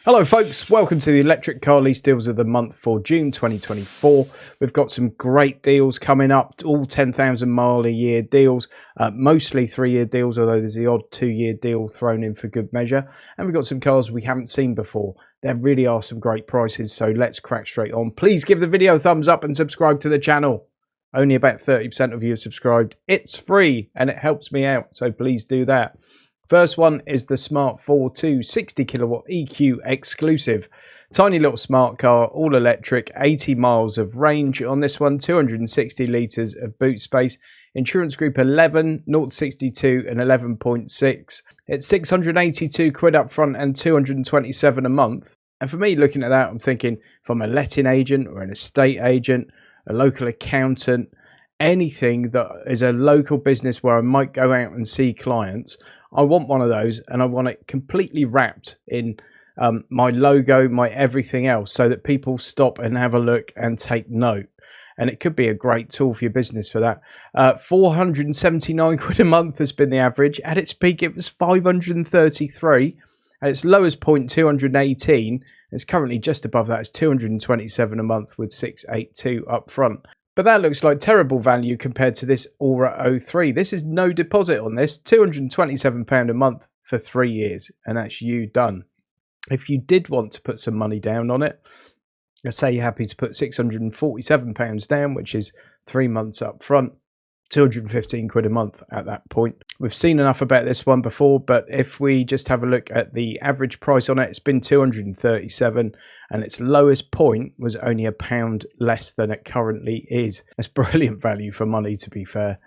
Hello folks, welcome to the electric car lease deals of the month for June 2024. We've got some great deals coming up, all 10,000 mile a year deals, mostly 3-year deals, although there's the odd 2-year deal thrown in for good measure. And we've got some cars we haven't seen before. There really are some great prices, so let's crack straight on. Please give the video a thumbs up and subscribe to the channel. Only about 30% of you are subscribed. It's free and it helps me out, so please do that. First one is the Smart 4 60 kilowatt EQ exclusive. Tiny little smart car, all electric, 80 miles of range on this one, 260 litres of boot space. Insurance group 11, 0 to 62 and 11.6. It's 682 quid up front and 227 a month. And for me, looking at that, I'm thinking if I'm a letting agent or an estate agent, a local accountant, anything that is a local business where I might go out and see clients, I want one of those, and I want it completely wrapped in my logo, my everything else, so that people stop and have a look and take note. And it could be a great tool for your business for that. 479 quid a month has been the average. At its peak, it was 533. At its lowest point, 218. It's currently just above that. It's 227 a month with 682 up front. But that looks like terrible value compared to this Aura 03. This is no deposit on this, £227 a month for 3 years, and that's you done. If you did want to put some money down on it, let's say you're happy to put £647 down, which is 3 months up front, 215 quid a month at that point. We've seen enough about this one before, but if we just have a look at the average price on it, it's been 237, and its lowest point was only £1 less than it currently is. That's brilliant value for money, to be fair.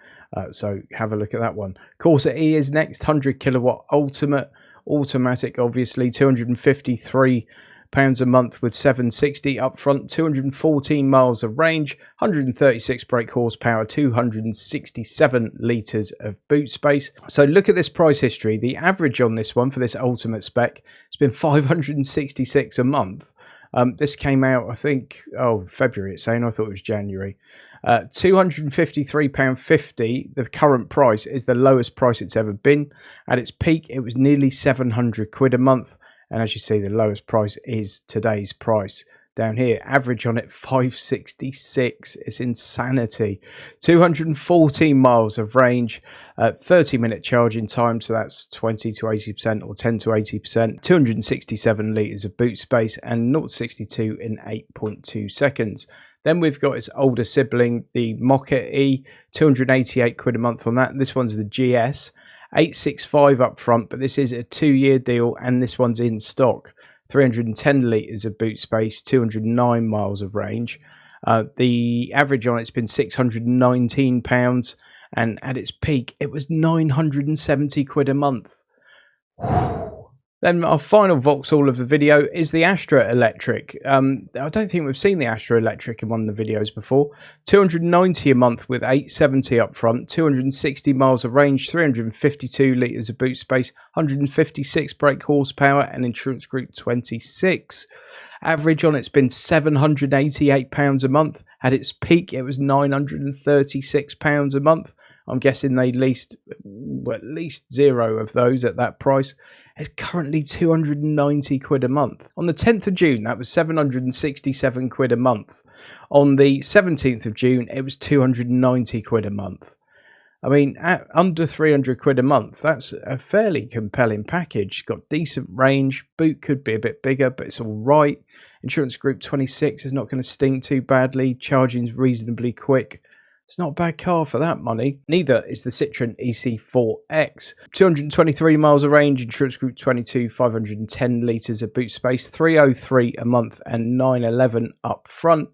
So have a look at that one. Corsa E is next, 100 kilowatt ultimate, automatic, obviously, 253 pounds a month with 760 up front, 214 miles of range, 136 brake horsepower, 267 litres of boot space. So look at this price history. The average on this one for this ultimate spec has been 566 a month. This came out, I think, February it's saying. I thought it was January. £253.50, the current price, is the lowest price it's ever been. At its peak, it was nearly 700 quid a month. And as you see, the lowest price is today's price. Down here, average on it, 566. It's insanity. 214 miles of range, 30-minute charging time, so that's 20 to 80% or 10 to 80%. 267 litres of boot space and 0 to 62 in 8.2 seconds. Then we've got its older sibling, the Mocha E, 288 quid a month on that. This one's the GS. 865 up front, but this is a 2-year deal and this one's in stock. 310 litres of boot space, 209 miles of range. The average on it's been £619, and at its peak it was 970 quid a month. Then our final Vauxhall of the video is the Astra Electric. I don't think we've seen the Astra Electric in one of the videos before. 290 a month with 870 up front, 260 miles of range, 352 litres of boot space, 156 brake horsepower and insurance group 26. Average on it's been £788 a month. At its peak it was £936 a month. I'm guessing they leased at least 0 of those at that price. It's currently 290 quid a month. On the 10th of June, that was 767 quid a month. On the 17th of June, it was 290 quid a month. I mean, at under 300 quid a month, that's a fairly compelling package. Got decent range. Boot could be a bit bigger, but it's all right. Insurance group 26 is not going to sting too badly. Charging's reasonably quick. It's not a bad car for that money. Neither is the Citroen EC4X. 223 miles of range, insurance group 22, 510 litres of boot space, 303 a month and 911 up front.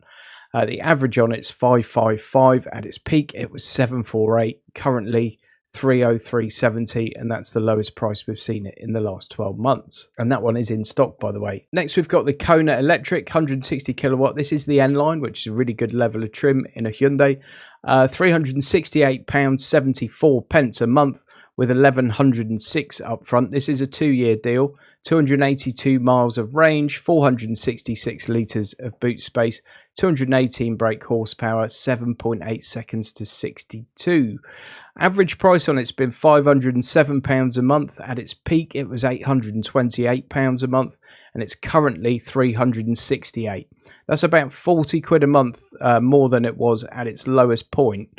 The average on it's 555. At its peak, it was 748. Currently 303.70, and that's the lowest price we've seen it in the last 12 months. And that one is in stock, by the way. Next, we've got the Kona Electric, 160 kilowatt. This is the N line, which is a really good level of trim in a Hyundai. £368.74 a month with 1106 up front. This is a 2-year deal, 282 miles of range, 466 litres of boot space, 218 brake horsepower, 7.8 seconds to 62. Average price on it's been £507 a month. At its peak, it was £828 a month, and it's currently £368. That's about 40 quid a month more than it was at its lowest point.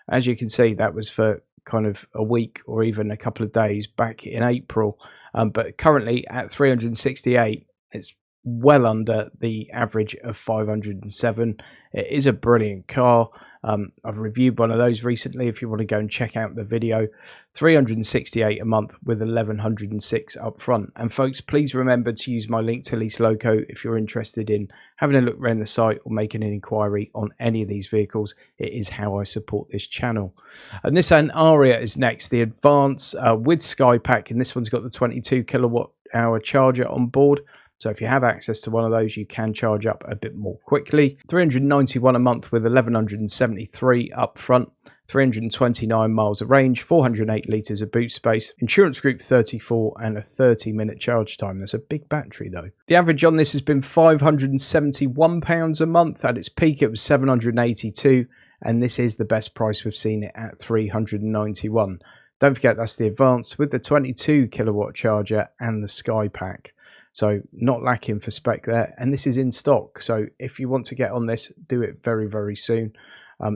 As you can see, that was for kind of a week or even a couple of days back in April. But currently at 368, it's well under the average of 507. It is a brilliant car. I've reviewed one of those recently if you want to go and check out the video. 368 a month with 1106 up front. And folks, please remember to use my link to LeaseLoco if you're interested in having a look around the site or making an inquiry on any of these vehicles. It is how I support this channel. And this Aria is next, the Advance with Skypack, and this one's got the 22 kilowatt hour charger on board. So if you have access to one of those, you can charge up a bit more quickly. 391 a month with 1173 up front, 329 miles of range, 408 litres of boot space, insurance group 34 and a 30-minute charge time. That's a big battery though. The average on this has been £571 a month. At its peak it was £782, and this is the best price we've seen it at £391. Don't forget that's the Advance with the 22 kilowatt charger and the Skypack. So not lacking for spec there, and this is in stock. So if you want to get on this, do it very, very soon.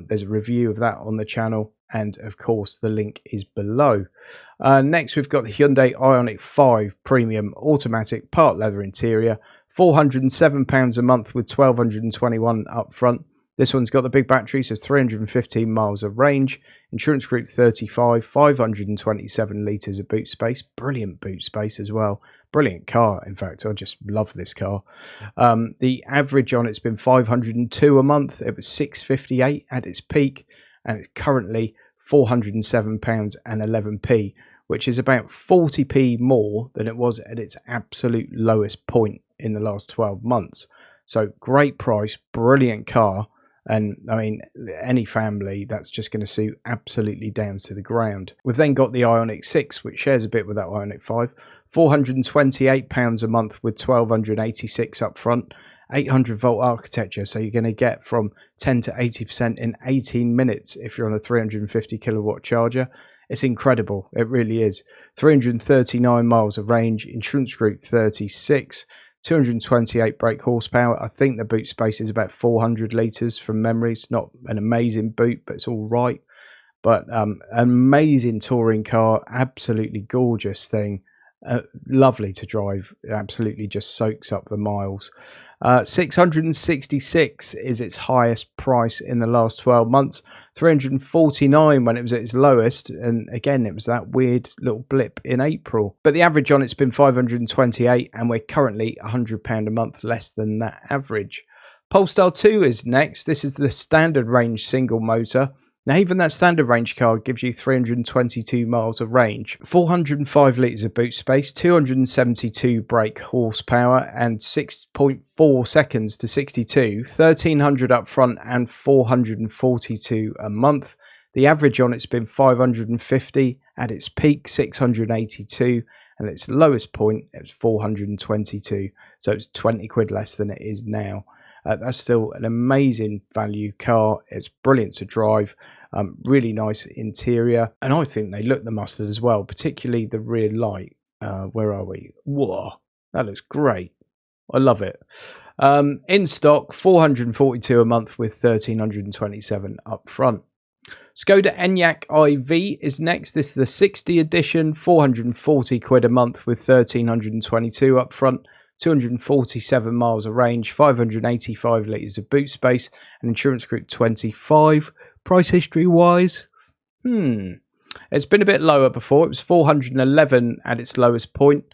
There's a review of that on the channel, and of course the link is below. Next we've got the Hyundai Ioniq 5 Premium Automatic Part Leather Interior, £407 a month with 1221 up front. This one's got the big battery, so it's 315 miles of range, insurance group 35, 527 litres of boot space, brilliant boot space as well, brilliant car. In fact, I just love this car. The average on it's been 502 a month. It was 658 at its peak, and it's currently £407 and 11p, which is about 40p more than it was at its absolute lowest point in the last 12 months. So great price, brilliant car. And I mean, any family, that's just going to suit absolutely down to the ground. We've then got the Ioniq 6, which shares a bit with that Ioniq 5. £428 a month with 1286 up front. 800 volt architecture, so you're going to get from 10 to 80% in 18 minutes if you're on a 350 kilowatt charger. It's incredible. It really is. 339 miles of range, insurance group 36. 228 brake horsepower. I think the boot space is about 400 litres from memory. It's not an amazing boot, but it's all right. But an amazing touring car, absolutely gorgeous thing. Lovely to drive, absolutely just soaks up the miles. 666 is its highest price in the last 12 months. 349 when it was at its lowest, and again it was that weird little blip in April. But the average on it's been 528, and we're currently £100 a month less than that average. Polestar 2 is next. This is the standard range single motor. Now, even that standard range car gives you 322 miles of range, 405 litres of boot space, 272 brake horsepower, and 6.4 seconds to 62, 1300 up front and 442 a month. The average on it's been 550, at its peak 682, and its lowest point it was 422, so it's 20 quid less than it is now. That's still an amazing value car. It's brilliant to drive. Really nice interior, and I think they look the mustard as well, particularly the rear light. Where are we? Whoa, that looks great. I love it. In stock, 442 a month with 1327 up front. Skoda Enyaq iV is next. This is the 60 edition, 440 quid a month with 1322 up front. 247 miles of range, 585 litres of boot space, and insurance group 25. Price history wise, it's been a bit lower before. It was 411 at its lowest point.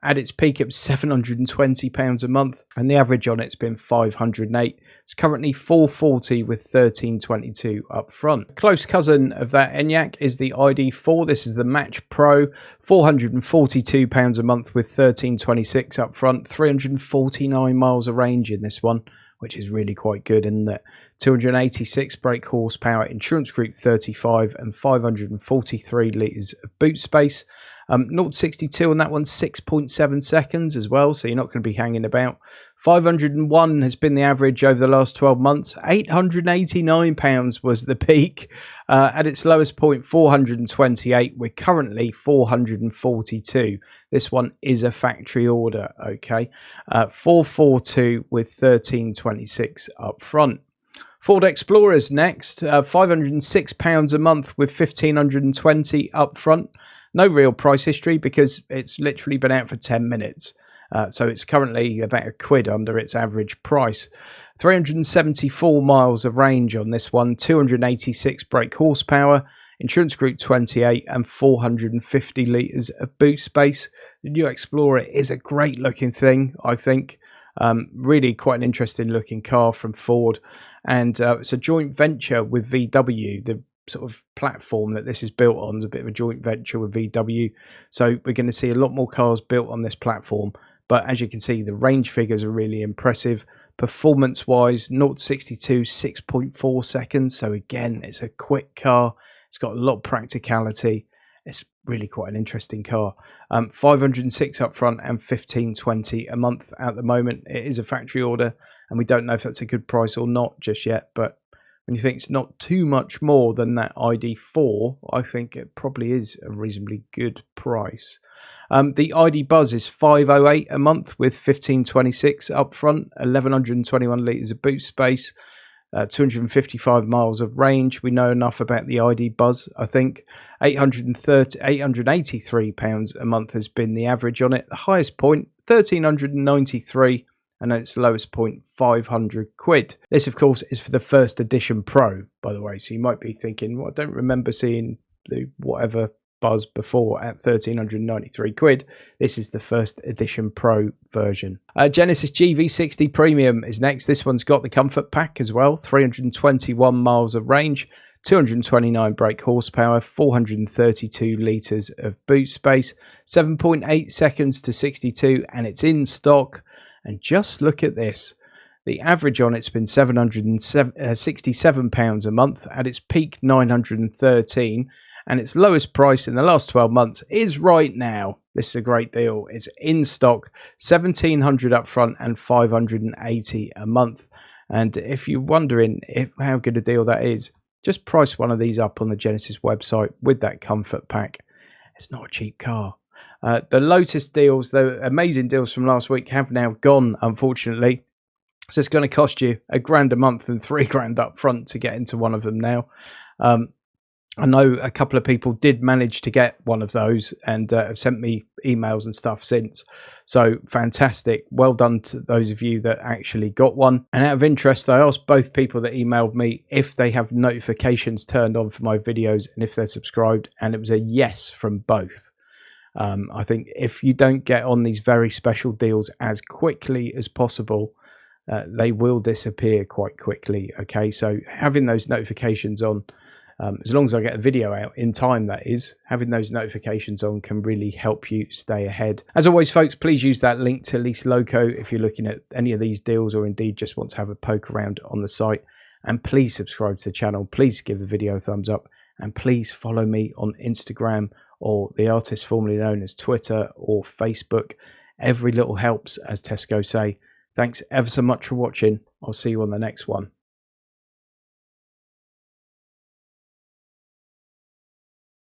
At its peak, it was £720 a month, and the average on it's been 508. It's currently 440 with 1322 up front. A close cousin of that Enyaq is the ID4. This is the Match Pro, £442 a month with 1326 up front, 349 miles of range in this one. which is really quite good in that 286 brake horsepower, insurance group 35, and 543 litres of boot space. 0 to 62 on that one, 6.7 seconds as well, so you're not going to be hanging about. 501 has been the average over the last 12 months. £889 was the peak. At its lowest point, 428. We're currently 442. This one is a factory order, okay? 442 with 1326 up front. Ford Explorer's next, £506 a month with 1520 up front. No real price history because it's literally been out for 10 minutes. So it's currently about £1 under its average price. 374 miles of range on this one, 286 brake horsepower, insurance group 28, and 450 litres of boot space. The new Explorer is a great looking thing, I think. Really quite an interesting looking car from Ford. And it's a joint venture with VW. The sort of platform that this is built on is a bit of a joint venture with VW. So we're going to see a lot more cars built on this platform. But as you can see, the range figures are really impressive. Performance-wise, 0 to 62, 6.4 seconds. So again, it's a quick car. It's got a lot of practicality. It's really quite an interesting car. 506 up front and 1520 a month at the moment. It is a factory order, and we don't know if that's a good price or not just yet. But when you think it's not too much more than that ID4, I think it probably is a reasonably good price. The ID Buzz is 508 a month with 1526 up front, 1121 litres of boot space, 255 miles of range. We know enough about the ID Buzz, I think. £883 a month has been the average on it. The highest point, 1393, and at its lowest point, 500 quid. This, of course, is for the first edition Pro, by the way. So you might be thinking, well, I don't remember seeing the whatever Buzz before at 1393 quid. This is the first edition Pro version. Genesis GV60 Premium is next. This one's got the comfort pack as well. 321 miles of range, 229 brake horsepower, 432 litres of boot space, 7.8 seconds to 62, and it's in stock. And just look at this. The average on it's been £767 a month. At its peak, 913. And its lowest price in the last 12 months is right now. This is a great deal. It's in stock, £1,700 up front and £580 a month. And if you're wondering how good a deal that is, just price one of these up on the Genesis website with that comfort pack. It's not a cheap car. The Lotus deals, the amazing deals from last week, have now gone, unfortunately. So it's going to cost you £1,000 a month and £3,000 up front to get into one of them now. I know a couple of people did manage to get one of those and have sent me emails and stuff since. So fantastic. Well done to those of you that actually got one. And out of interest, I asked both people that emailed me if they have notifications turned on for my videos and if they're subscribed. And it was a yes from both. I think if you don't get on these very special deals as quickly as possible, they will disappear quite quickly. Okay, so having those notifications on, as long as I get a video out in time, that is, having those notifications on can really help you stay ahead. As always, folks, please use that link to LeaseLoco if you're looking at any of these deals or indeed just want to have a poke around on the site. And please subscribe to the channel. Please give the video a thumbs up. And please follow me on Instagram or the artist formerly known as Twitter or Facebook. Every little helps, as Tesco say. Thanks ever so much for watching. I'll see you on the next one.